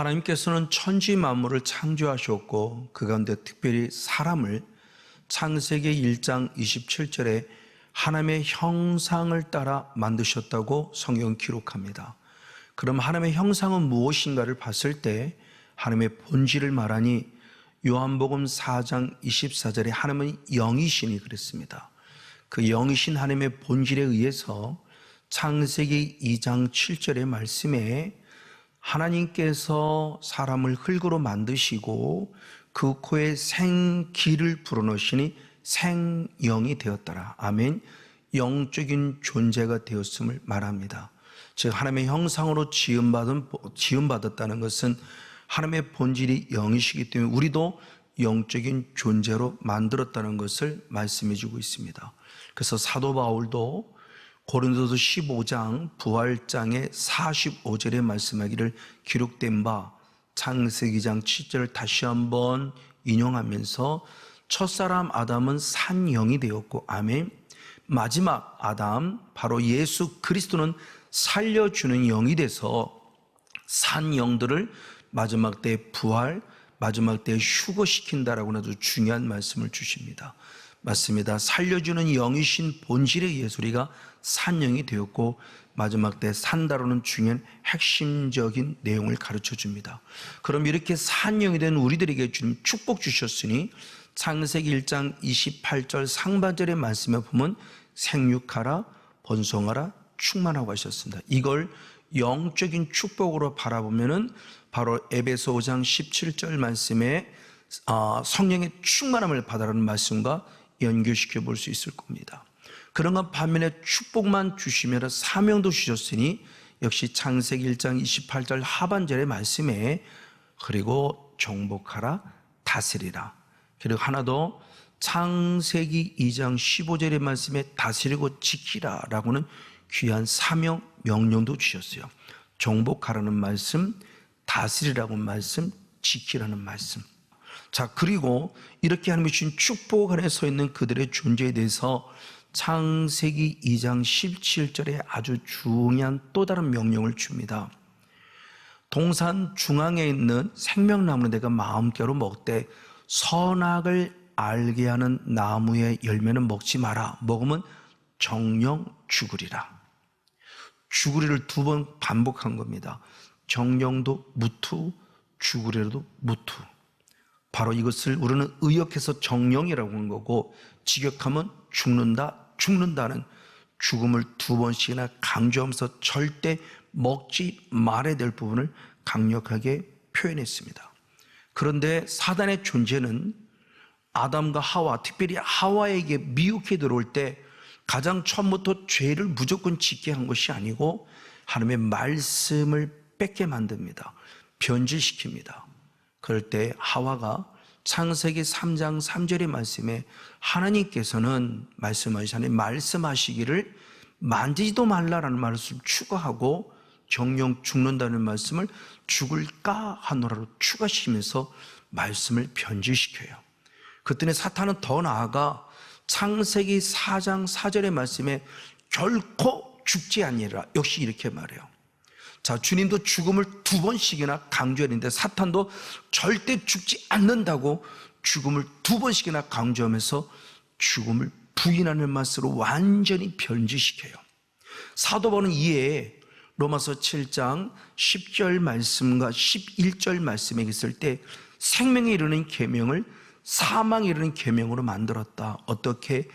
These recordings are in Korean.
하나님께서는 천지 만물을 창조하셨고 그 가운데 특별히 사람을 창세기 1장 27절에 하나님의 형상을 따라 만드셨다고 성경은 기록합니다. 그럼 하나님의 형상은 무엇인가를 봤을 때 하나님의 본질을 말하니 요한복음 4장 24절에 하나님은 영이시니 그랬습니다. 그 영이신 하나님의 본질에 의해서 창세기 2장 7절의 말씀에 하나님께서 사람을 흙으로 만드시고 그 코에 생기를 불어넣으시니 생영이 되었더라. 아멘. 영적인 존재가 되었음을 말합니다. 즉 하나님의 형상으로 지음받았다는 것은 하나님의 본질이 영이시기 때문에 우리도 영적인 존재로 만들었다는 것을 말씀해 주고 있습니다. 그래서 사도 바울도 고린도서 15장 부활장의 45절에 말씀하기를 기록된 바 창세기장 7절을 다시 한번 인용하면서 첫사람 아담은 산영이 되었고 아멘. 마지막 아담 바로 예수 그리스도는 살려주는 영이 돼서 산영들을 마지막 때 부활, 마지막 때 휴거시킨다라고 아주 중요한 말씀을 주십니다. 맞습니다. 살려주는 영이신 본질에 의해서 우리가 산영이 되었고 마지막 때 산다로는 중요한 핵심적인 내용을 가르쳐 줍니다. 그럼 이렇게 산영이 된 우리들에게 주님 축복 주셨으니 창세기 1장 28절 상반절의 말씀에 보면 생육하라 번성하라 충만하고 하셨습니다. 이걸 영적인 축복으로 바라보면은 바로 에베소 5장 17절 말씀에 성령의 충만함을 받아라는 말씀과 연결시켜 볼 수 있을 겁니다. 그런가 반면에 축복만 주시면 사명도 주셨으니 역시 창세기 1장 28절 하반절의 말씀에 그리고 정복하라 다스리라. 그리고 하나 더 창세기 2장 15절의 말씀에 다스리고 지키라 라고는 귀한 사명 명령도 주셨어요. 정복하라는 말씀, 다스리라는 말씀, 지키라는 말씀. 자, 그리고 이렇게 하나님이 주신 축복 안에 서 있는 그들의 존재에 대해서 창세기 2장 17절에 아주 중요한 또 다른 명령을 줍니다. 동산 중앙에 있는 생명나무는 내가 마음대로 먹되 선악을 알게 하는 나무의 열매는 먹지 마라. 먹으면 정령 죽으리라. 죽으리를 두 번 반복한 겁니다. 정령도 무투, 죽으리라도 무투. 바로 이것을 우리는 의역해서 정령이라고 하는 거고 직역하면 죽는다는 죽음을 두 번씩이나 강조하면서 절대 먹지 말아야 될 부분을 강력하게 표현했습니다. 그런데 사단의 존재는 아담과 하와, 특별히 하와에게 미혹해 들어올 때 가장 처음부터 죄를 무조건 짓게 한 것이 아니고 하나님의 말씀을 뺏게 만듭니다. 변질시킵니다. 그럴 때 하와가 창세기 3장 3절의 말씀에 하나님께서는 말씀하시기를 만지지도 말라라는 말씀을 추가하고 정령 죽는다는 말씀을 죽을까 하노라로 추가시키면서 말씀을 변질시켜요. 그때는 사탄은 더 나아가 창세기 4장 4절의 말씀에 결코 죽지 아니라 역시 이렇게 말해요. 자, 주님도 죽음을 두 번씩이나 강조했는데 사탄도 절대 죽지 않는다고 죽음을 두 번씩이나 강조하면서 죽음을 부인하는 말씀으로 완전히 변질시켜요. 사도 바울은 이에 로마서 7장 10절 말씀과 11절 말씀에 있을 때 생명에 이르는 계명을 사망에 이르는 계명으로 만들었다. 어떻게?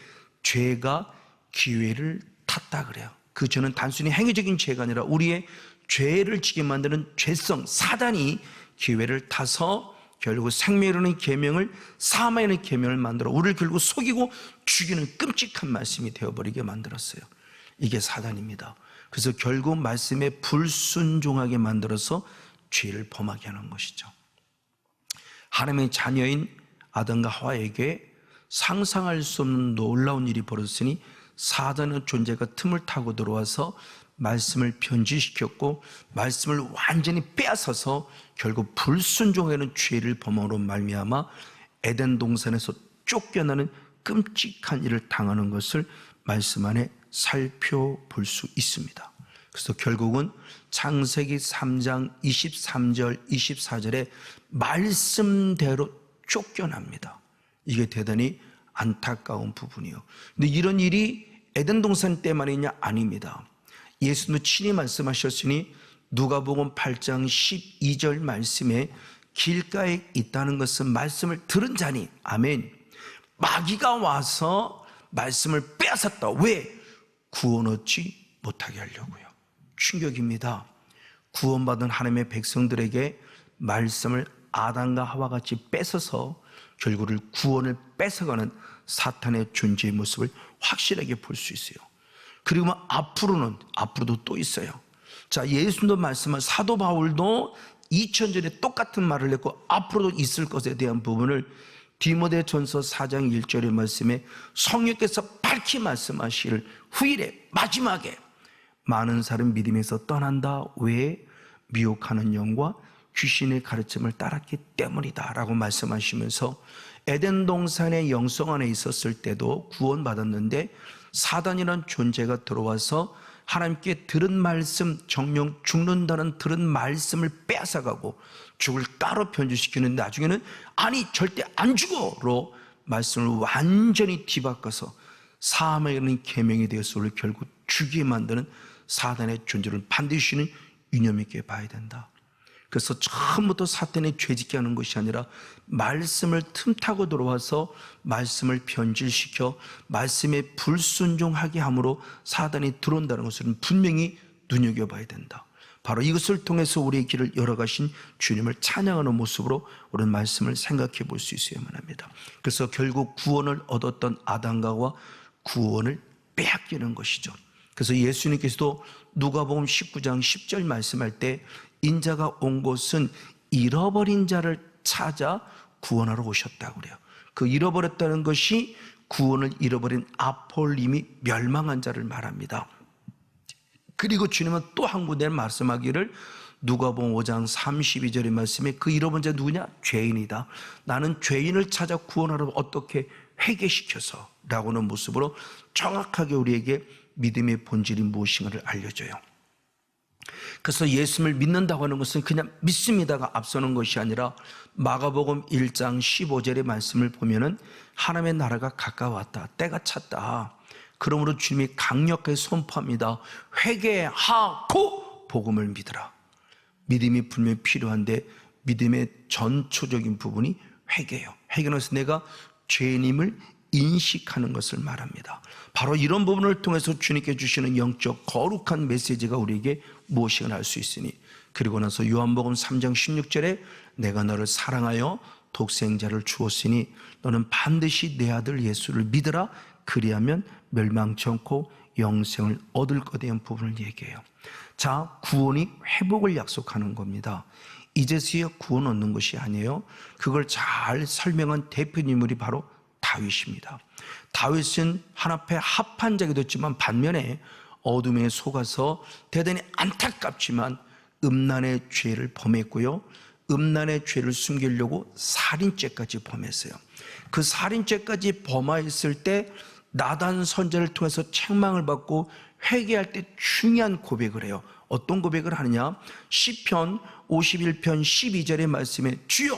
죄가 기회를 탔다 그래요. 그 죄는 단순히 행위적인 죄가 아니라 우리의 죄를 지게 만드는 죄성, 사단이 기회를 타서 결국 생명에 이르는 계명을 사망에 이르는 계명을 만들어 우리를 결국 속이고 죽이는 끔찍한 말씀이 되어버리게 만들었어요. 이게 사단입니다. 그래서 결국 말씀에 불순종하게 만들어서 죄를 범하게 하는 것이죠. 하나님의 자녀인 아담과 하와에게 상상할 수 없는 놀라운 일이 벌어졌으니 사단의 존재가 틈을 타고 들어와서 말씀을 변질시켰고 말씀을 완전히 빼앗아서 결국 불순종하는 죄를 범함으로 말미암아 에덴 동산에서 쫓겨나는 끔찍한 일을 당하는 것을 말씀 안에 살펴볼 수 있습니다. 그래서 결국은 창세기 3장 23절 24절에 말씀대로 쫓겨납니다. 이게 대단히 안타까운 부분이요. 근데 이런 일이 에덴 동산 때만이냐? 아닙니다. 예수님도 친히 말씀하셨으니 누가복음 8장 12절 말씀에 길가에 있다는 것은 말씀을 들은 자니, 아멘, 마귀가 와서 말씀을 빼앗았다. 왜? 구원 얻지 못하게 하려고요. 충격입니다. 구원받은 하나님의 백성들에게 말씀을 아담과 하와같이 뺏어서 결국은 구원을 뺏어가는 사탄의 존재의 모습을 확실하게 볼 수 있어요. 그리고 앞으로도 또 있어요. 자, 예수님도 말씀한 사도 바울도 2000전에 똑같은 말을 했고 앞으로도 있을 것에 대한 부분을 디모데전서 4장 1절의 말씀에 성령께서 밝히 말씀하시기를 후일에 마지막에 많은 사람 믿음에서 떠난다. 왜? 미혹하는 영과 귀신의 가르침을 따랐기 때문이다 라고 말씀하시면서 에덴 동산의 영성 안에 있었을 때도 구원받았는데 사단이라는 존재가 들어와서 하나님께 들은 말씀, 정령 죽는다는 들은 말씀을 빼앗아가고 죽을 까로 변질시키는데 나중에는 아니 절대 안 죽어로 말씀을 완전히 뒤바꿔서 사함에는 계명에 대해서 우리를 결국 죽이게 만드는 사단의 존재를 반드시는 유념 있게 봐야 된다. 그래서 처음부터 사탄이 죄짓게 하는 것이 아니라 말씀을 틈타고 들어와서 말씀을 변질시켜 말씀에 불순종하게 함으로 사단이 들어온다는 것을 분명히 눈여겨봐야 된다. 바로 이것을 통해서 우리의 길을 열어가신 주님을 찬양하는 모습으로 우리는 말씀을 생각해 볼 수 있어야만 합니다. 그래서 결국 구원을 얻었던 아담과 하와 구원을 빼앗기는 것이죠. 그래서 예수님께서도 누가복음 19장 10절 말씀할 때 인자가 온 곳은 잃어버린 자를 찾아 구원하러 오셨다고 그래요. 그 잃어버렸다는 것이 구원을 잃어버린 아폴림이 멸망한 자를 말합니다. 그리고 주님은 또 한 군데 말씀하기를 누가복음 5장 32절의 말씀에 그 잃어버린 자 누구냐? 죄인이다. 나는 죄인을 찾아 구원하러 어떻게 회개시켜서 라고는 모습으로 정확하게 우리에게 믿음의 본질이 무엇인가를 알려줘요. 그래서 예수님을 믿는다고 하는 것은 그냥 믿습니다가 앞서는 것이 아니라 마가복음 1장 15절의 말씀을 보면은 하나님의 나라가 가까웠다. 때가 찼다. 그러므로 주님이 강력하게 선포합니다. 회개하고 복음을 믿으라. 믿음이 분명히 필요한데 믿음의 전초적인 부분이 회개예요. 회개는 내가 죄인임을 인식하는 것을 말합니다. 바로 이런 부분을 통해서 주님께 주시는 영적 거룩한 메시지가 우리에게 무엇인가 알 수 있으니, 그리고 나서 요한복음 3장 16절에 내가 너를 사랑하여 독생자를 주었으니 너는 반드시 내 아들 예수를 믿으라. 그리하면 멸망치 않고 영생을 얻을 것에 대한 부분을 얘기해요. 자, 구원이 회복을 약속하는 겁니다. 이제서야 구원 얻는 것이 아니에요. 그걸 잘 설명한 대표인물이 바로 다윗입니다. 다윗은 하나님께 합한 자가 됐지만 반면에 어둠에 속아서 대단히 안타깝지만 음란의 죄를 범했고요. 음란의 죄를 숨기려고 살인죄까지 범했어요. 그 살인죄까지 범하였을 때 나단 선지자를 통해서 책망을 받고 회개할 때 중요한 고백을 해요. 어떤 고백을 하느냐? 시편 51편 12절의 말씀에 주여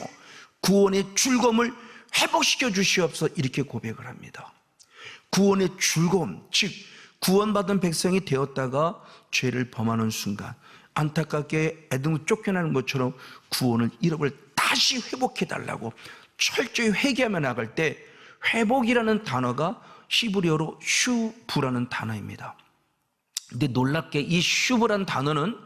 구원의 즐거움을 회복시켜 주시옵소서 이렇게 고백을 합니다. 구원의 즐거움, 즉 구원받은 백성이 되었다가 죄를 범하는 순간 안타깝게 에덴으로 쫓겨나는 것처럼 구원을 잃어버려 다시 회복해달라고 철저히 회개하며 나갈 때 회복이라는 단어가 히브리어로 슈브라는 단어입니다. 근데 놀랍게 이 슈브라는 단어는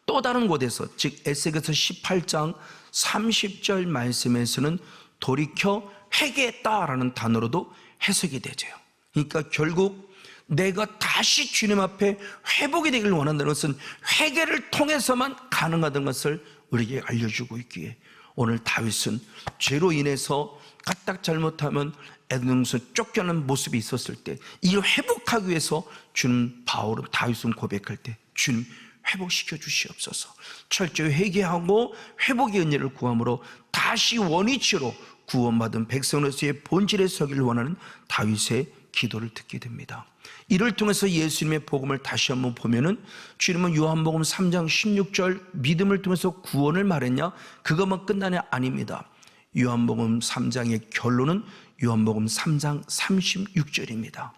또 다른 곳에서, 즉 에스겔서 18장 30절 말씀에서는 돌이켜 회개했다라는 단어로도 해석이 되죠. 그러니까 결국 내가 다시 주님 앞에 회복이 되기를 원한다는 것은 회개를 통해서만 가능하다는 것을 우리에게 알려주고 있기에 오늘 다윗은 죄로 인해서 까딱 잘못하면 에덴에서 쫓겨난 모습이 있었을 때 이를 회복하기 위해서 주님 다윗은 고백할 때 주님 회복시켜 주시옵소서. 철저히 회개하고 회복의 은혜를 구함으로 다시 원위치로 구원받은 백성으로서의 본질에 서기를 원하는 다윗의 기도를 듣게 됩니다. 이를 통해서 예수님의 복음을 다시 한번 보면은, 주님은 요한복음 3장 16절 믿음을 통해서 구원을 말했냐? 그것만 끝나냐? 아닙니다. 요한복음 3장의 결론은 요한복음 3장 36절입니다.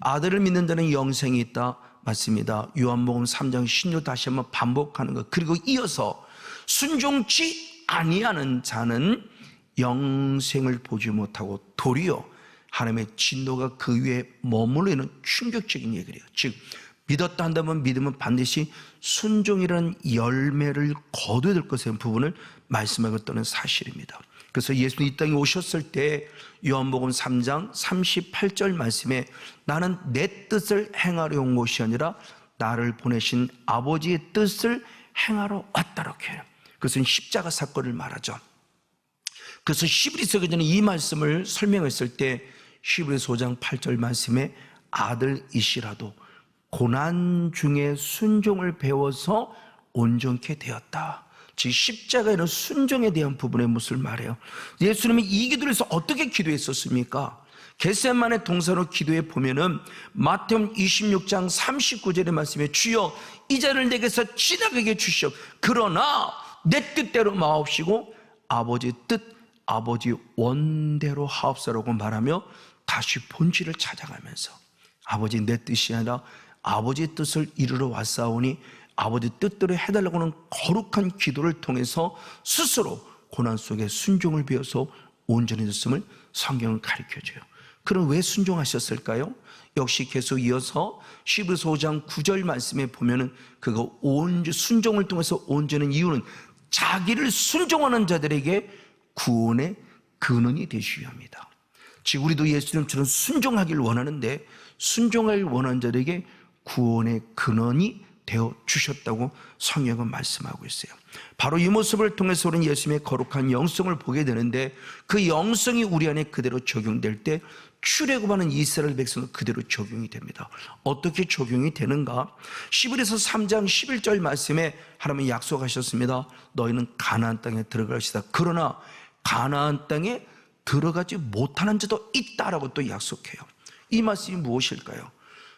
아들을 믿는 자는 영생이 있다. 맞습니다. 요한복음 3장 16 다시 한번 반복하는 것. 그리고 이어서 순종치 아니하는 자는 영생을 보지 못하고 도리어 하나님의 진노가 그 위에 머물러 있는 충격적인 얘기를 해요. 즉 믿었다 한다면 믿음은 반드시 순종이라는 열매를 거둬야 될 것의 부분을 말씀하고 있다는 사실입니다. 그래서 예수님이 이 땅에 오셨을 때 요한복음 3장 38절 말씀에 나는 내 뜻을 행하려 온 것이 아니라 나를 보내신 아버지의 뜻을 행하러 왔다라고 해요. 그것은 십자가 사건을 말하죠. 그래서 히브리서 기자는 이 말씀을 설명했을 때 히브리서 5장 8절 말씀에 아들이시라도 고난 중에 순종을 배워서 온전케 되었다. 즉 십자가에는 순종에 대한 부분의 모습을 말해요. 예수님이 이 기도를 해서 어떻게 기도했었습니까? 겟세마네 동산으로 기도해 보면은 마태복음 26장 39절의 말씀에 주여 이 잔을 내게서 지나가게 주시오. 그러나 내 뜻대로 마옵시고 아버지 뜻 아버지 원대로 하옵소서라고 말하며 다시 본질을 찾아가면서 아버지 내 뜻이 아니라 아버지의 뜻을 이루러 왔사오니 아버지 뜻대로 해달라고 하는 거룩한 기도를 통해서 스스로 고난 속에 순종을 배워서 온전해졌음을 성경은 가르쳐줘요. 그럼 왜 순종하셨을까요? 역시 계속 이어서 히브리서 5장 9절 말씀에 보면은 그거 순종을 통해서 온전한 이유는 자기를 순종하는 자들에게 구원의 근원이 되시기 위함이다. 즉 우리도 예수님처럼 순종하기를 원하는데 순종을 원하는 자들에게 구원의 근원이 되어 주셨다고 성경은 말씀하고 있어요. 바로 이 모습을 통해서 우리는 예수님의 거룩한 영성을 보게 되는데 그 영성이 우리 안에 그대로 적용될 때 출애굽하는 이스라엘 백성은 그대로 적용이 됩니다. 어떻게 적용이 되는가? 히브리서 3장 11절 말씀에 하나님은 약속하셨습니다. 너희는 가나안 땅에 들어갈 것이다. 그러나 가나안 땅에 들어가지 못하는 자도 있다라고 또 약속해요. 이 말씀이 무엇일까요?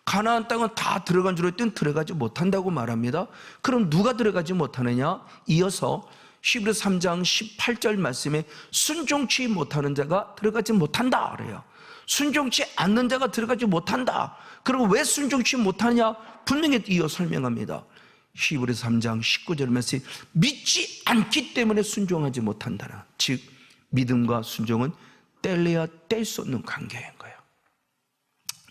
가나안 땅은 다 들어간 줄 알았더니 들어가지 못한다고 말합니다. 그럼 누가 들어가지 못하느냐? 이어서 히브리서 3장 18절 말씀에 순종치 못하는 자가 들어가지 못한다 그래요. 순종치 않는 자가 들어가지 못한다. 그럼 왜 순종치 못하냐? 분명히 이어 설명합니다. 히브리서 3장 19절 말씀에 믿지 않기 때문에 순종하지 못한다. 즉 믿음과 순종은 뗄래야 뗄 수 없는 관계인 거예요.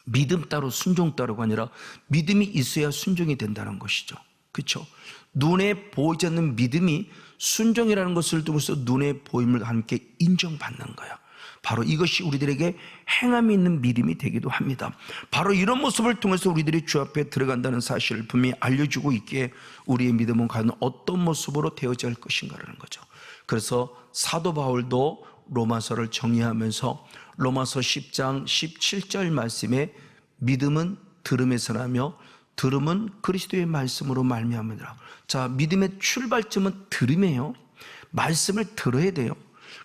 믿음 따로 순종 따로가 아니라 믿음이 있어야 순종이 된다는 것이죠. 그렇죠? 눈에 보이지 않는 믿음이 순종이라는 것을 통해서 눈에 보임을 함께 인정받는 거예요. 바로 이것이 우리들에게 행함이 있는 믿음이 되기도 합니다. 바로 이런 모습을 통해서 우리들이 주 앞에 들어간다는 사실을 분명히 알려주고 있기에 우리의 믿음은 과연 어떤 모습으로 되어져야 할 것인가라는 거죠. 그래서 사도 바울도 로마서를 정리하면서 로마서 10장 17절 말씀에 믿음은 들음에서 나며 들음은 그리스도의 말씀으로 말미암으니라. 자, 믿음의 출발점은 들음이에요. 말씀을 들어야 돼요.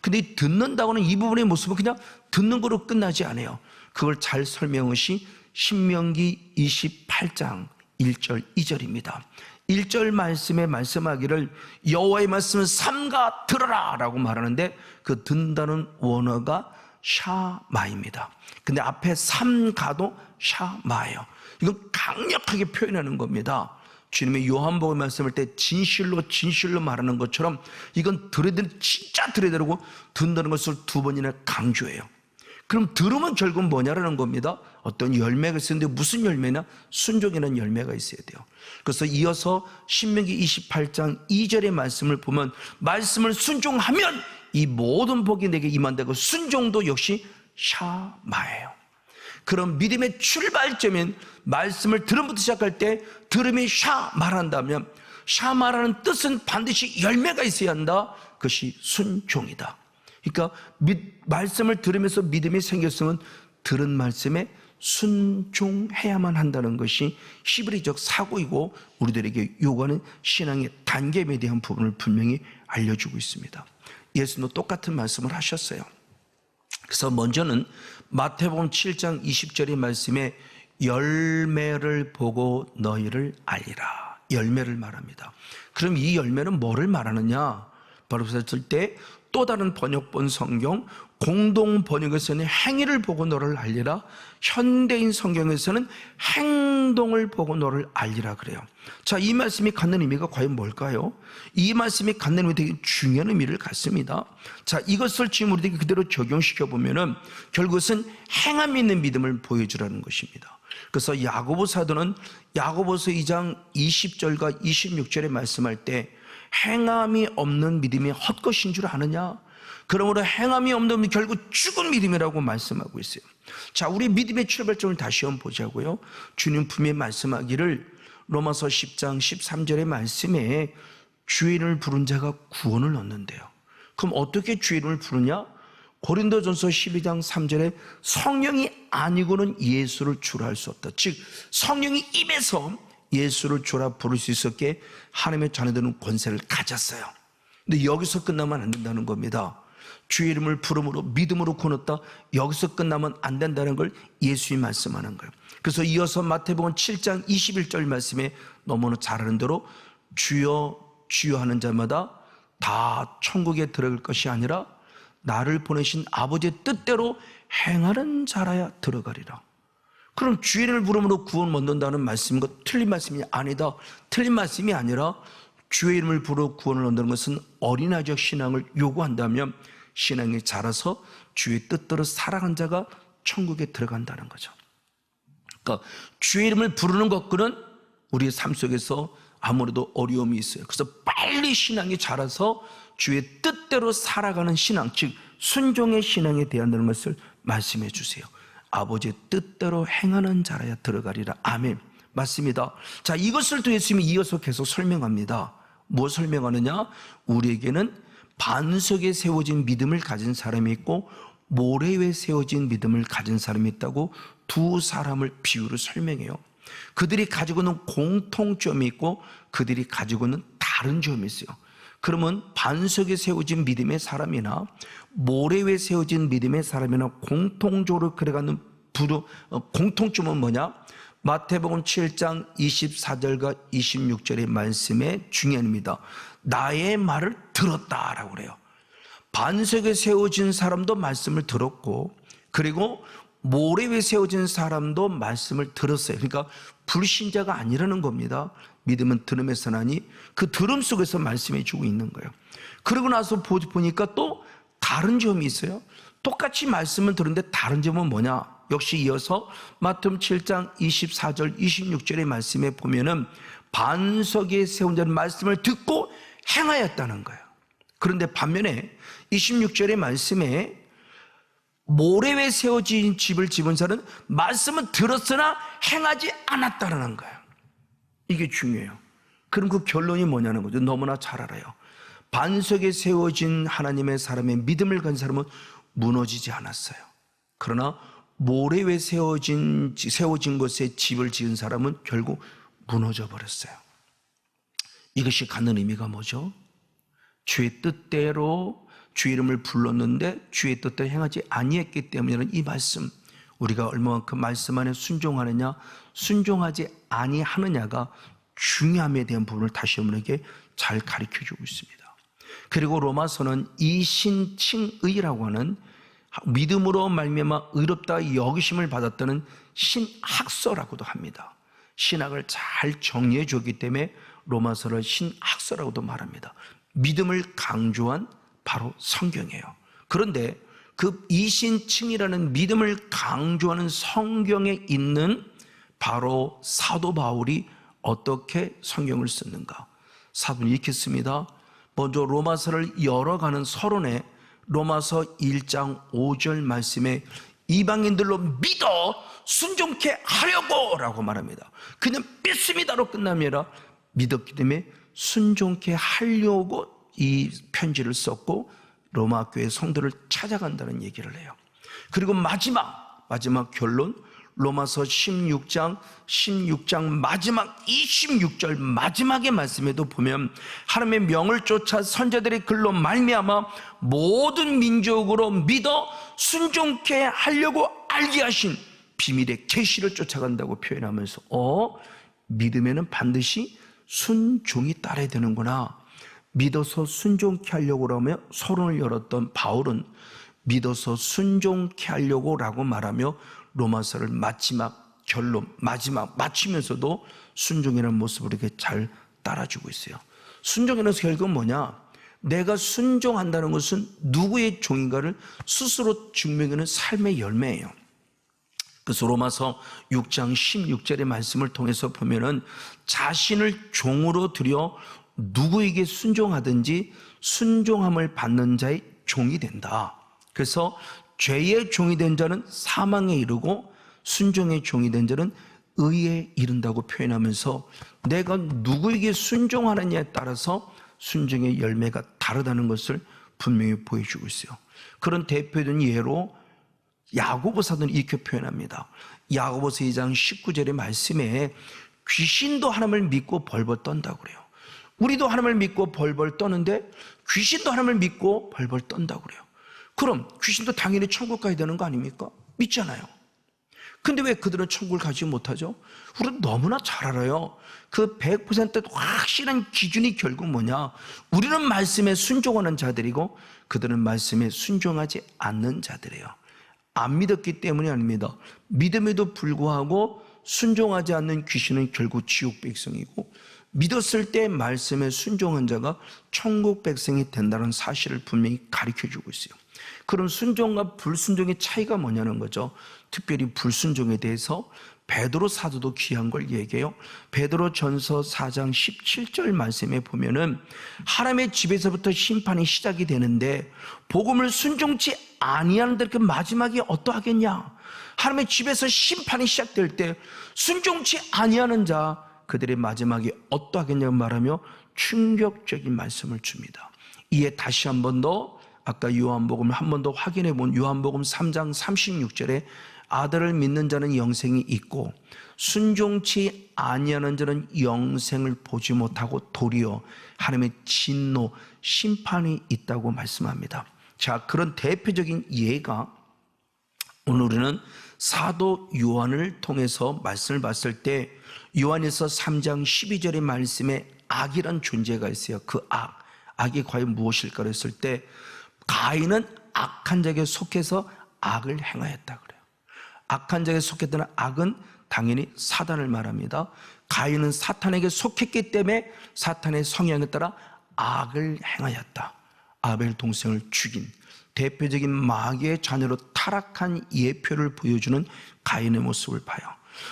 근데 이 듣는다고는 이 부분의 모습은 그냥 듣는 거로 끝나지 않아요. 그걸 잘 설명하시 신명기 28장 1절 2절입니다. 1절 말씀에 말씀하기를 여호와의 말씀은 삼가 들어라 라고 말하는데 그 듣는다는 원어가 샤마입니다. 근데 앞에 삼가도 샤마예요. 이건 강력하게 표현하는 겁니다. 주님의 요한복음 말씀할 때 진실로 말하는 것처럼 이건 진짜 들어야 되고 듣는다는 것을 두 번이나 강조해요. 그럼 들으면 결국은 뭐냐라는 겁니다. 어떤 열매가 있었는데 무슨 열매냐? 순종이라는 열매가 있어야 돼요. 그래서 이어서 신명기 28장 2절의 말씀을 보면 말씀을 순종하면 이 모든 복이 내게 임한다고 순종도 역시 샤마예요. 그럼 믿음의 출발점인 말씀을 들음부터 시작할 때 들음이 샤마한다면 샤마라는 뜻은 반드시 열매가 있어야 한다. 그것이 순종이다. 그러니까 말씀을 들으면서 믿음이 생겼으면 들은 말씀에 순종해야만 한다는 것이 히브리적 사고이고 우리들에게 요구하는 신앙의 단계에 대한 부분을 분명히 알려주고 있습니다. 예수님도 똑같은 말씀을 하셨어요. 그래서 먼저는 마태복음 7장 20절의 말씀에 열매를 보고 너희를 알리라. 열매를 말합니다. 그럼 이 열매는 뭐를 말하느냐? 바로 그랬을 때 또 다른 번역본 성경 공동 번역에서는 행위를 보고 너를 알리라, 현대인 성경에서는 행동을 보고 너를 알리라 그래요. 자, 이 말씀이 갖는 의미가 과연 뭘까요? 이 말씀이 갖는 의미 되게 중요한 의미를 갖습니다. 자, 이것을 지금 우리에게 그대로 적용시켜 보면은 결국은 행함 있는 믿음을 보여주라는 것입니다. 그래서 야고보 사도는 야고보서 2장 20절과 26절에 말씀할 때 행함이 없는 믿음이 헛것인 줄 아느냐? 그러므로 행함이 없는 믿음이 결국 죽은 믿음이라고 말씀하고 있어요. 자, 우리 믿음의 출발점을 다시 한번 보자고요. 주님 분명히 말씀하기를 로마서 10장 13절의 말씀에 주의 이름을 부른 자가 구원을 얻는데요. 그럼 어떻게 주의 이름을 부르냐? 고린도전서 12장 3절에 성령이 아니고는 예수를 주라 할 수 없다. 즉 성령이 입에서 예수를 주라 부를 수 있었기에 하나님의 자녀들은 권세를 가졌어요. 근데 여기서 끝나면 안 된다는 겁니다. 주의 이름을 부름으로 믿음으로 구원 얻다, 여기서 끝나면 안 된다는 걸 예수님이 말씀하는 거예요. 그래서 이어서 마태복음 7장 21절 말씀에 너무나 잘 아는 대로 주여 주여 하는 자마다 다 천국에 들어갈 것이 아니라 나를 보내신 아버지의 뜻대로 행하는 자라야 들어가리라. 그럼 주의 이름을 부름으로 구원 얻는다는 말씀인 것 틀린 말씀이 아니다. 틀린 말씀이 아니라 주의 이름을 부르고 구원을 얻는 것은 어린아이적 신앙을 요구한다면 신앙이 자라서 주의 뜻대로 살아간 자가 천국에 들어간다는 거죠. 그러니까 주의 이름을 부르는 것과는 우리의 삶 속에서 아무래도 어려움이 있어요. 그래서 빨리 신앙이 자라서 주의 뜻대로 살아가는 신앙, 즉 순종의 신앙에 대한 것을 말씀해 주세요. 아버지의 뜻대로 행하는 자라야 들어가리라. 아멘. 맞습니다. 자, 이것을 또 예수님이 이어서 계속 설명합니다. 뭐 설명하느냐? 우리에게는 반석에 세워진 믿음을 가진 사람이 있고 모래 위에 세워진 믿음을 가진 사람이 있다고 두 사람을 비유로 설명해요. 그들이 가지고 있는 공통점이 있고 그들이 가지고 있는 다른 점이 있어요. 그러면 반석에 세워진 믿음의 사람이나 모래 위에 세워진 믿음의 사람이나 공통적으로 그래가는 공통점은 뭐냐? 마태복음 7장 24절과 26절의 말씀에 중요합니다. 나의 말을 들었다라고 그래요. 반석에 세워진 사람도 말씀을 들었고, 그리고 모래 위에 세워진 사람도 말씀을 들었어요. 그러니까 불신자가 아니라는 겁니다. 믿음은 들음에서 나니 그 들음 속에서 말씀해 주고 있는 거예요. 그러고 나서 보니까 또 다른 점이 있어요. 똑같이 말씀을 들었는데 다른 점은 뭐냐? 역시 이어서 마태복음 7장 24절 26절의 말씀에 보면은 반석에 세운 자는 말씀을 듣고 행하였다는 거예요. 그런데 반면에 26절의 말씀에 모래 위에 세워진 집을 집은 자는 말씀은 들었으나 행하지 않았다는 거예요. 이게 중요해요. 그럼 그 결론이 뭐냐는 거죠. 너무나 잘 알아요. 반석에 세워진 하나님의 사람의 믿음을 가진 사람은 무너지지 않았어요. 그러나 모래 위에 세워진 곳에 집을 지은 사람은 결국 무너져 버렸어요. 이것이 갖는 의미가 뭐죠? 주의 뜻대로 주의 이름을 불렀는데 주의 뜻대로 행하지 아니했기 때문이라는 이 말씀, 우리가 얼마만큼 말씀 안에 순종하느냐 순종하지 아니하느냐가 중요함에 대한 부분을 다시 한번에게 잘 가르쳐주고 있습니다. 그리고 로마서는 이신칭의라고 하는 믿음으로 말미암아 의롭다 여기심을 받았다는 신학서라고도 합니다. 신학을 잘 정리해 주었기 때문에 로마서를 신학서라고도 말합니다. 믿음을 강조한 바로 성경이에요. 그런데 그 이신칭이라는 믿음을 강조하는 성경에 있는 바로 사도 바울이 어떻게 성경을 썼는가? 사도는 이렇게 씁니다. 먼저 로마서를 열어가는 서론에 로마서 1장 5절 말씀에 이방인들로 믿어 순종케 하려고 라고 말합니다. 그냥 믿습니다로 끝남이 아니라 믿었기 때문에 순종케 하려고 이 편지를 썼고 로마 교회 성도를 찾아간다는 얘기를 해요. 그리고 마지막 결론 로마서 16장 마지막 26절 마지막의 말씀에도 보면 하나님의 명을 쫓아 선자들의 글로 말미암아 모든 민족으로 믿어 순종케 하려고 알게 하신 비밀의 계시를 쫓아간다고 표현하면서 믿음에는 반드시 순종이 따라야 되는구나. 믿어서 순종케 하려고 하며 서론을 열었던 바울은 믿어서 순종케 하려고 라고 말하며 로마서를 마지막 결론, 마지막 마치면서도 순종이라는 모습을 이렇게 잘 따라주고 있어요. 순종이라는 결국은 뭐냐? 내가 순종한다는 것은 누구의 종인가를 스스로 증명하는 삶의 열매예요. 그래서 로마서 6장 16절의 말씀을 통해서 보면은 자신을 종으로 들여 누구에게 순종하든지 순종함을 받는 자의 종이 된다. 그래서 죄의 종이 된 자는 사망에 이르고 순종의 종이 된 자는 의에 이른다고 표현하면서 내가 누구에게 순종하느냐에 따라서 순종의 열매가 다르다는 것을 분명히 보여주고 있어요. 그런 대표적인 예로 야고보 사도는 이렇게 표현합니다. 야고보서 2장 19절의 말씀에 귀신도 하나님을 믿고 벌벌 떤다고 그래요. 우리도 하나님을 믿고 벌벌 떠는데 귀신도 하나님을 믿고 벌벌 떤다고 그래요. 그럼 귀신도 당연히 천국 가야 되는 거 아닙니까? 믿잖아요. 근데 왜 그들은 천국을 가지 못하죠? 우리는 너무나 잘 알아요. 그 100% 확실한 기준이 결국 뭐냐? 우리는 말씀에 순종하는 자들이고 그들은 말씀에 순종하지 않는 자들이에요. 안 믿었기 때문이 아닙니다. 믿음에도 불구하고 순종하지 않는 귀신은 결국 지옥 백성이고 믿었을 때 말씀에 순종한 자가 천국 백성이 된다는 사실을 분명히 가르쳐주고 있어요. 그럼 순종과 불순종의 차이가 뭐냐는 거죠. 특별히 불순종에 대해서 베드로 사도도 귀한 걸 얘기해요. 베드로 전서 4장 17절 말씀에 보면은 하나님의 집에서부터 심판이 시작이 되는데 복음을 순종치 아니하는 그 마지막이 어떠하겠냐? 하나님의 집에서 심판이 시작될 때 순종치 아니하는 자 그들의 마지막이 어떠하겠냐고 말하며 충격적인 말씀을 줍니다. 이에 다시 한 번 더 아까 요한복음을 한 번 더 확인해 본 요한복음 3장 36절에 아들을 믿는 자는 영생이 있고 순종치 아니하는 자는 영생을 보지 못하고 도리어 하나님의 진노, 심판이 있다고 말씀합니다. 자, 그런 대표적인 예가 오늘 우리는 사도 요한을 통해서 말씀을 봤을 때 요한에서 3장 12절의 말씀에 악이란 존재가 있어요. 그 악이 과연 무엇일까 했을 때 가인은 악한 자에게 속해서 악을 행하였다 그래요. 악한 자에게 속했던 악은 당연히 사단을 말합니다. 가인은 사탄에게 속했기 때문에 사탄의 성향에 따라 악을 행하였다. 아벨 동생을 죽인 대표적인 마귀의 자녀로 타락한 예표를 보여주는 가인의 모습을 봐요.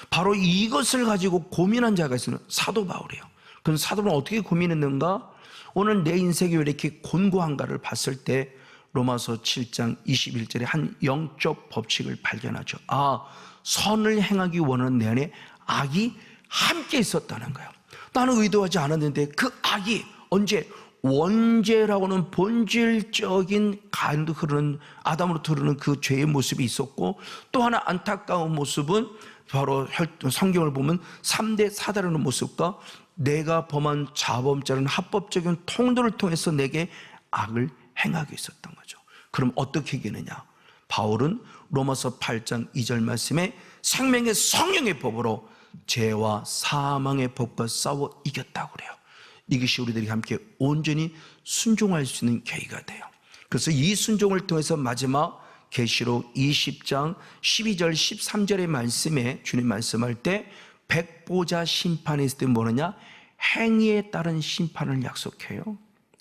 바로 이것을 가지고 고민한 자가 있으면 사도 바울이에요. 그럼 사도 바울은 어떻게 고민했는가? 오늘 내 인생이 왜 이렇게 곤고한가를 봤을 때 로마서 7장 21절에 한 영적 법칙을 발견하죠. 선을 행하기 원하는 내 안에 악이 함께 있었다는 거예요. 나는 의도하지 않았는데 그 악이 원죄라고는 본질적인 가인도 흐르는 아담으로부터 흐르는 그 죄의 모습이 있었고 또 하나 안타까운 모습은 바로 성경을 보면 3대 사다라는 모습과 내가 범한 자범죄는 합법적인 통도를 통해서 내게 악을 행하게 있었던 거죠. 그럼 어떻게 이기느냐? 바울은 로마서 8장 2절 말씀에 생명의 성령의 법으로 죄와 사망의 법과 싸워 이겼다고 그래요. 이것이 우리들이 함께 온전히 순종할 수 있는 계기가 돼요. 그래서 이 순종을 통해서 마지막 계시록 20장 12절 13절의 말씀에 주님 말씀할 때 백보자 심판이 있을 때 뭐느냐? 행위에 따른 심판을 약속해요.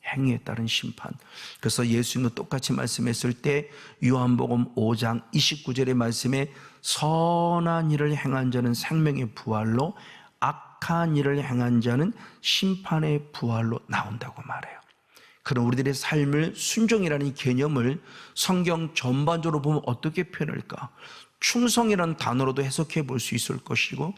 행위에 따른 심판. 그래서 예수님도 똑같이 말씀했을 때 요한복음 5장 29절의 말씀에 선한 일을 행한 자는 생명의 부활로 악한 일을 행한 자는 심판의 부활로 나온다고 말해요. 그럼 우리들의 삶을 순종이라는 개념을 성경 전반적으로 보면 어떻게 표현할까? 충성이라는 단어로도 해석해 볼 수 있을 것이고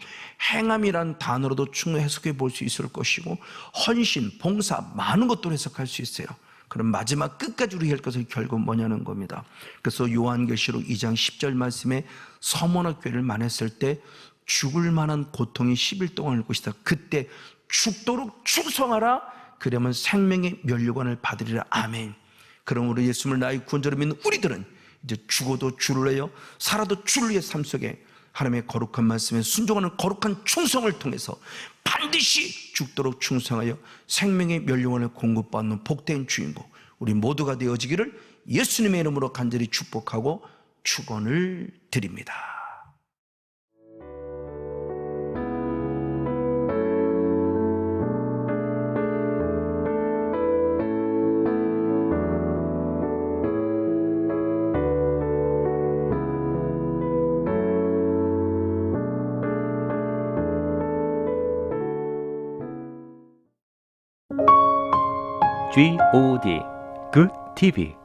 행함이라는 단어로도 충분히 해석해 볼 수 있을 것이고 헌신, 봉사 많은 것들을 해석할 수 있어요. 그럼 마지막 끝까지 우리 할 것은 결국 뭐냐는 겁니다. 그래서 요한계시록 2장 10절 말씀에 서머나 교회를 만났을 때 죽을 만한 고통이 10일 동안 올 것이다. 그때 죽도록 충성하라. 그러면 생명의 면류관을 받으리라. 아멘. 그럼 우리 예수님을 나의 구원자로 믿는 우리들은 이제 죽어도 주를 위하여 살아도 주를 위해 삶 속에 하나님의 거룩한 말씀에 순종하는 거룩한 충성을 통해서 반드시 죽도록 충성하여 생명의 멸류관을 공급받는 복된 주인공 우리 모두가 되어지기를 예수님의 이름으로 간절히 축복하고 축원을 드립니다. GOD Good TV